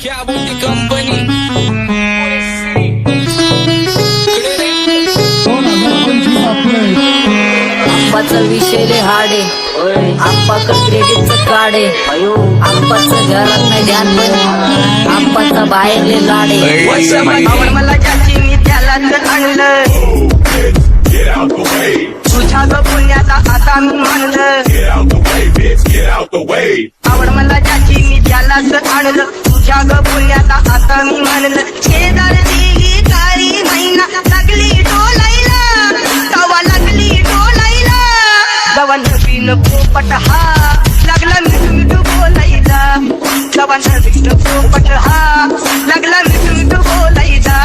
क्या बोलती कंपनी आंबाचा विषय रे हाडे आंबाचं क्रेडिटचं काढे आंबाचं घरात नाही ध्यान पण आंबाचा बाहेरले लाडे आवड मला ज्याची मी त्यालाच आणलं तुझ्या ग पुण्याचा आता मी म्हणलं आवड मला ज्याची मी त्यालाच आणलं तुझ्या ग पुण्याचा आता मी म्हणलं शेजार दिली काळी महिना लागली डोलायला तवा लागली डोलायला जवा नवीन पोपट हा लागला मिठू मिठू बोलायला जवा नवीन पोपट हा लागला मिठू मिठू बोलायला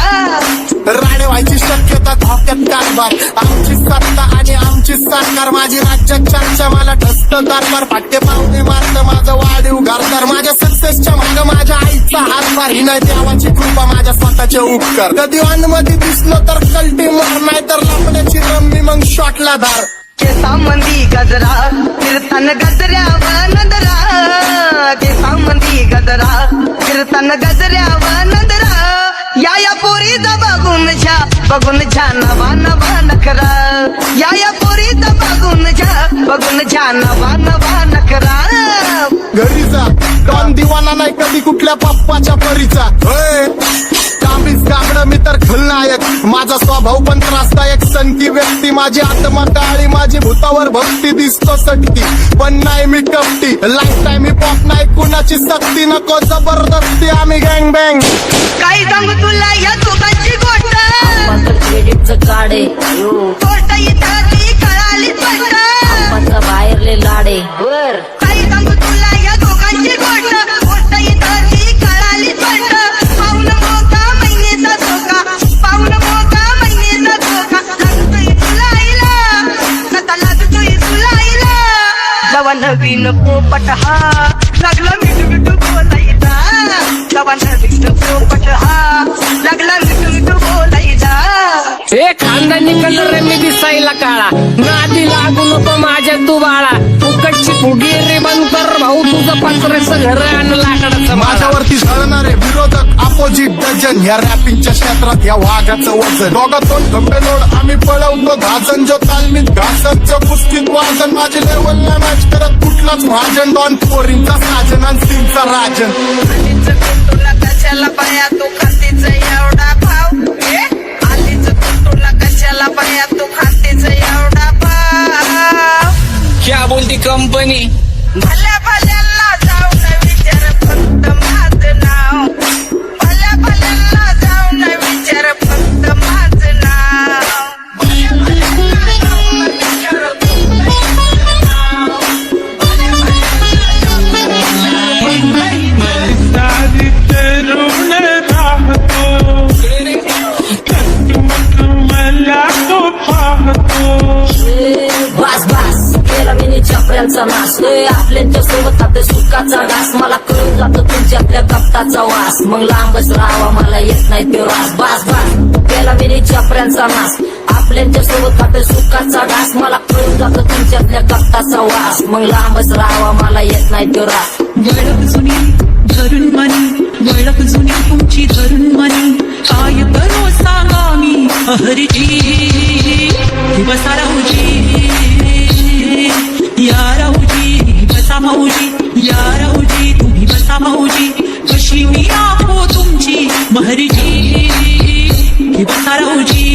राणे व्हायची शक्यता धोक्यात कारभार आमची सत्ता आणि आमची सरकार माझी राज्यात चर्चा मला ढस्त कारभार फाटके पावणे मारत माझं वाढीव घरदार माझ्या सक्सेसच्या माग माझ्या आईचा हातभार ही नाही देवाची कृपा माझ्या स्वतःचे उपकार कधी मध्ये दिसलो तर कल्टी मार नाही तर लपण्याची रम्मी मग शॉटला धार केसामंदी गजरा कीर्तन गजऱ्यावर नंदरा केसामंदी गजरा कीर्तन गजऱ्यावर नंदरा या पोरीचा बघून छा नवा नवा नखरा या पोरीचा बघून छा नवा नवा नखरा घरी जा डॉन दिवाना नाही कधी कुठल्या पप्पाच्या परीचा कामीच गाबड मी तर खलनायक माझा स्वभाव पण त्रासदायक संती व्यक्ती माझी आत्मा काळी माझी भूतावर भक्ती दिसतो सटकी पण नाही मी कपटी लाईफ टाइम मी पॉप नाही कुणाची सक्ती नको जबरदस्ती आम्ही गँग बँग काय सांगू तुला या दोघांची गोष्ट आंबाचं क्रेडिटचं काढे गोष्ट इथं ती कळाली स्पष्ट आंबाचा बाहेरले लाडे काय सांगू तुला या दोघांची गोष्ट इथं ती कळाली स्पष्ट पाऊन मोका महिन्याचा धोका पाऊन मोका महिन्याचा धोका लागतोय तुला आईला नका लागतोय तुला आईला जवा नवीन पोपट हा लागला मिठू मिठू बोलायचा जवा नवीन पोपट हा लागला मिठू मिठू बोलायचा ए खानदानी कलर रे मी दिसायला काळा नादी लागू नको माझ्या तू बाळा फुकटची फुगी रे बंद कर भाऊ तुझं पत्रेचं घर आणि लाकडाचं माझ्यावरती झळणारे विरोधक अपोजिट डजन या रॅपिंगच्या क्षेत्रात या वाघाचं वजन दोघातून खंबे लोड आम्ही पळवतो धाजन जो तालमीत घासांच्या कुस्तीत वाजन माझे लेवल नाही मॅच करत कुठलाच महाजन डॉन पोरींचा साजन आणि सिंगचा राजन तुला कशाला पाया तू खातीच एवढा भाव आलीच तुला कशाला पाया तू खातीच एवढा भाव क्या बोलती कंपनी भल्या भल्यांना जाऊ न विचार फक्त माझं नाव भल्या भल्यांना जाऊ न विचार फक्त माझं नाव सारी तरुण राहतो मला तो पाहतो बास बास केला मी चपऱ्यांचा नाश आपल्यांच्या सोबत खाते सुखाचा डास मला कळून जातो तुमच्यातल्या कपटाचा वास मग लांबच राहावा मला येत नाही तो रास बास बास केला मी चपऱ्यांचा नाश आपल्यांच्या सोबत खाते सुखाचा डास मला कळून जातो तुमच्यातल्या कपटाचा वास मग लांबच राहावा मला येत नाही तो रास वळख जुनी धरून मनी वळख जुनी तुमची धरून मनी काय करो सांगा मी हरजी बसा राहूजी या राहूजी बसा माऊजी या राहूजी तुम्ही बसा माऊजी कशी मी राहो तुमची महरजी बसा राहूजी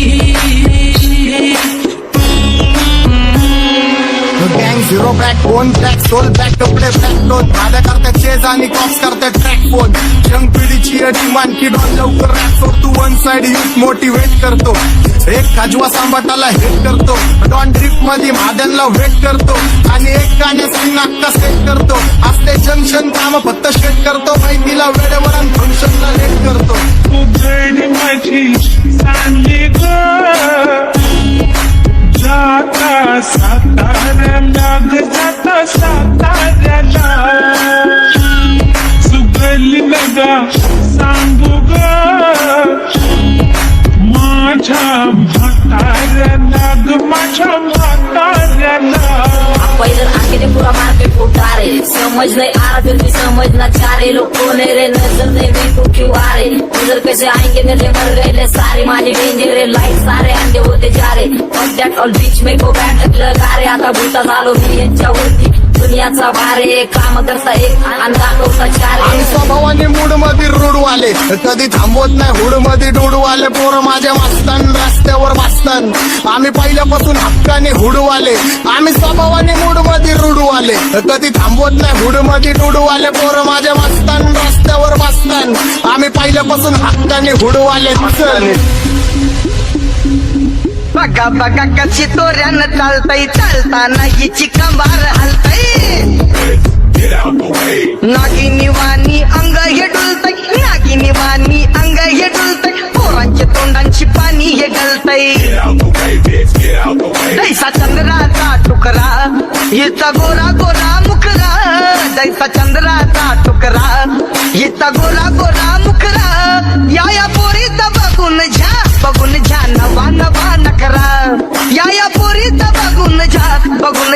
गँग zero back phone black soul back कपडे ब्लॅक लोन भाड्या करते चेज आणि कॉप्स करते ट्रॅक फोन यंग पिढीची डिमांड की डॉन लवकर रॅप सोडतो वन साइड यूथ मोटिवेट करतो एक खाजवा सांबाटाला हेट करतो डॉन ड्रिफ्ट मध्ये भाड्यांना वेट करतो आणि एक गाण्याची नाक्का सेट करतो असते जंक्शन काम फक्त शेट करतो माहितीला वेळेवर आणि फंक्शनला लेट करतो उघड माझी सांगे ग जाता साताऱ्याला जाता साताऱ्याला सुगली नगा सांगू ग माझ्या म्हाताऱ्याला ग माझ्या म्हाताऱ्याला पहिलं आखिरी पुरा मार्केट फुटा रे समज नाही आ फिर भी समझना चाह रहे लोग कोने रे नजर नहीं भी क्यों आ रहे उधर कैसे आएंगे मेरे मर गए ले सारे माझे डेंजर है लाईट सारे अंडे होते जा रे ऑन दॅट ऑल बीच में गो बॅट लगा रे आता भूता झालो मी यांच्यावरती दुनियाचा भारे काम करता एक आणि दाखवता चार आम्ही स्वभावाने मूड मध्ये रूडवाले कधी थांबवत नाही हुड मध्ये डुडवाले पोरं माझ्या मस्तान रस्त्यावर बसतान आम्ही पहिल्यापासून हक्काने हुडवाले आम्ही स्वभावाने मूड मध्ये रूडवाले कधी थांबवत नाही हुड मध्ये डुडवाले पोरं माझ्या मस्तान रस्त्यावर बसतान आम्ही पहिल्यापासून हक्काने हुडवाले बघा बघा कशी तोऱ्यानं चालतय चालताना हिची कंबार हलतय नागिनी वाणी अंग हे डुलतय नागिनी वाणी अंग हे डुलतय पोरांच्या तोंडांची पाणी हे गलतय जैसा चंद्राचा टुकरा हिचा गोरा गोरा मुखरा जैसा चंद्राचा टुकरा हिचा गोरा गोरा मुखरा या पोरीचा बघून झा नवा नवा नकरा या पोरीचा बघून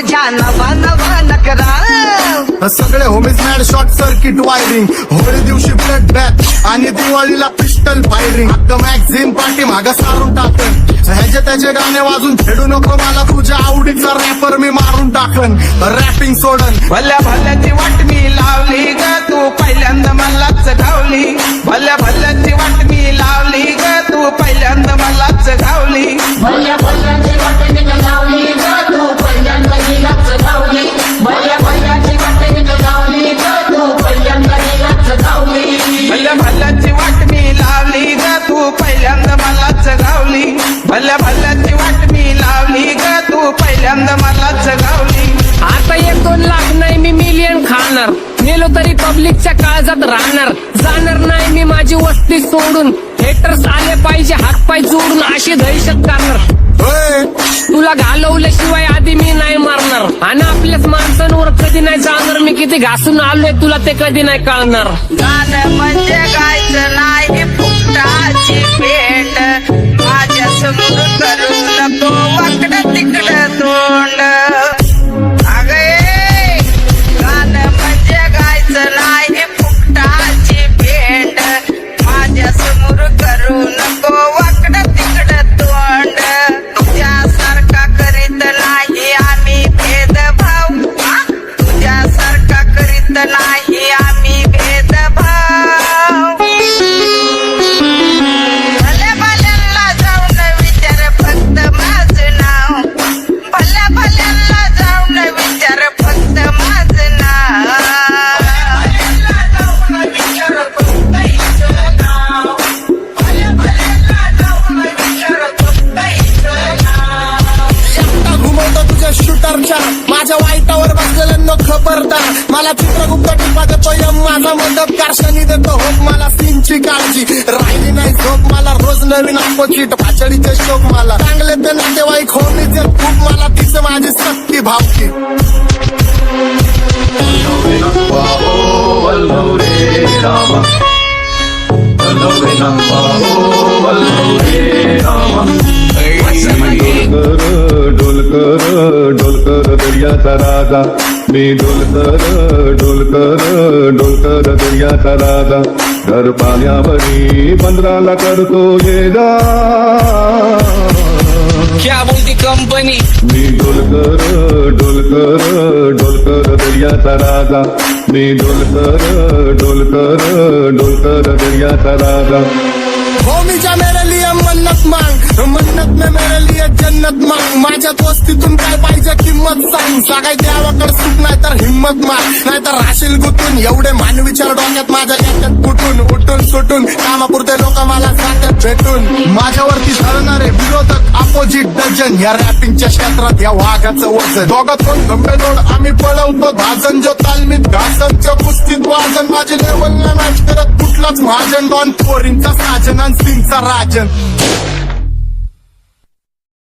झा नवा नवा नकरा सगळे homies mad short circuit wiring Holi दिवशी ब्लड बॅथ आणि दिवाळीला पिस्टल फायरिंग हक्क मॅगझिन पाठी मागं सारून टाकन ह्याचे त्याचे गाणे वाजून खेळू नको मला तुझ्या आवडीचा रॅपर मी मारून टाकन रॅपिंग सोडन भल्या भल्याची वाट मी लावली ग तू पहिल्यांदा मलाच गावली भल्या भल्याची वाट मी लावली ग तू पहिल्यांदा मलाच गावली भल्या भल्याची वाटेने लावली ग तू पहिल्यांदा हिलाच गावली भल्या भल्याची वाटेने लावली ग तू पहिल्यांदा हिलाच गावली भल्या भल्याची वाट मी लावली ग तू पहिल्यांदा मलाच गावली भल्या भल्याची वाट मी लावली ग तू पहिल्यांदा मलाच गावली आता 1-2 लाख नाही मी मिलियन खाणार गेलो तरी पब्लिकच्या काळजात राहणार जाणार नाही मी माझी वस्ती सोडून हेटर्स आले पाहिजे हातपाय जोडून अशी दहशत करणार होय तुला घालवल्याशिवाय आधी मी नाही मारणार आणि आपल्याच माणसांवर कधी नाही जाणार मी किती घासून आलोय तुला ते कधी नाही कळणार गाणं म्हणजे गायचं नाही फुकटाची भेट माझ्या समोर करू नको वाकडं तिकडं तोंड अगे गाणं म्हणजे गायचं नाही फुकटाची भेट माझ्या समोर करू नको वाकडं तिकडं तोंड तुझ्यासारखा करीत नाही आम्ही भेदभाव तुझ्यासारखा करीत नाही आम्ही भेदभाव भल्या भल्यांना जाऊन विचार फक्त माझं नाव भल्या भल्यांना जाऊन विचार फक्त माझं नाव शकता घुमवतो तुझ्या शूटरच्या माझ्या वाईटावर बसलेल्यांना खबरदार मला चित्रगुप्त टिपा देतो यम माझा मदतगार शनी देतो होप मला सीनची काळजी राहिली नाही झोप मला रोज नवीन अपोजिट पाचडीचे शोक मला चांगले ते नातेवाईक होमीचे खूप मला तिचं माझी सक्ती भावकी डोलकर दर्याचा राजा मी डोलकर दर्याचा राजा घर पाण्यावरी बंदराला करतो ये जा क्या बोलती कंपनी मी डोलकर दर्याचा राजा मी डोलकर दर्याचा राजा होमीच्या मेरे लिए मन्नत मांग मन्नत में मेरे लिए जन्नत मांग माझ्या दोस्तीतून काय पाहिजे किंमत सांग सगळ्या देवाकडे सुख नाही तर हिंमत मार नाही तर राशील गुतून एवढे मानविचार डोक्यात माझ्या याच्यात कुठून उठून सुटून कामापुरते लोक मला जातात भेटून माझ्यावरती ठरणारे विरोधक अपोजिट डझन या रॅपिंगच्या क्षेत्रात या वाघाचं वजन दोघात कोण गंभेदोड आम्ही पळवतो भाजन जो तालमीत घासनच्या कुस्तीत वाजन माझे लेवल नाही मॅच करत कुठलाच महाजन डॉन पोरींचा साजन आणि सिंगचा राजन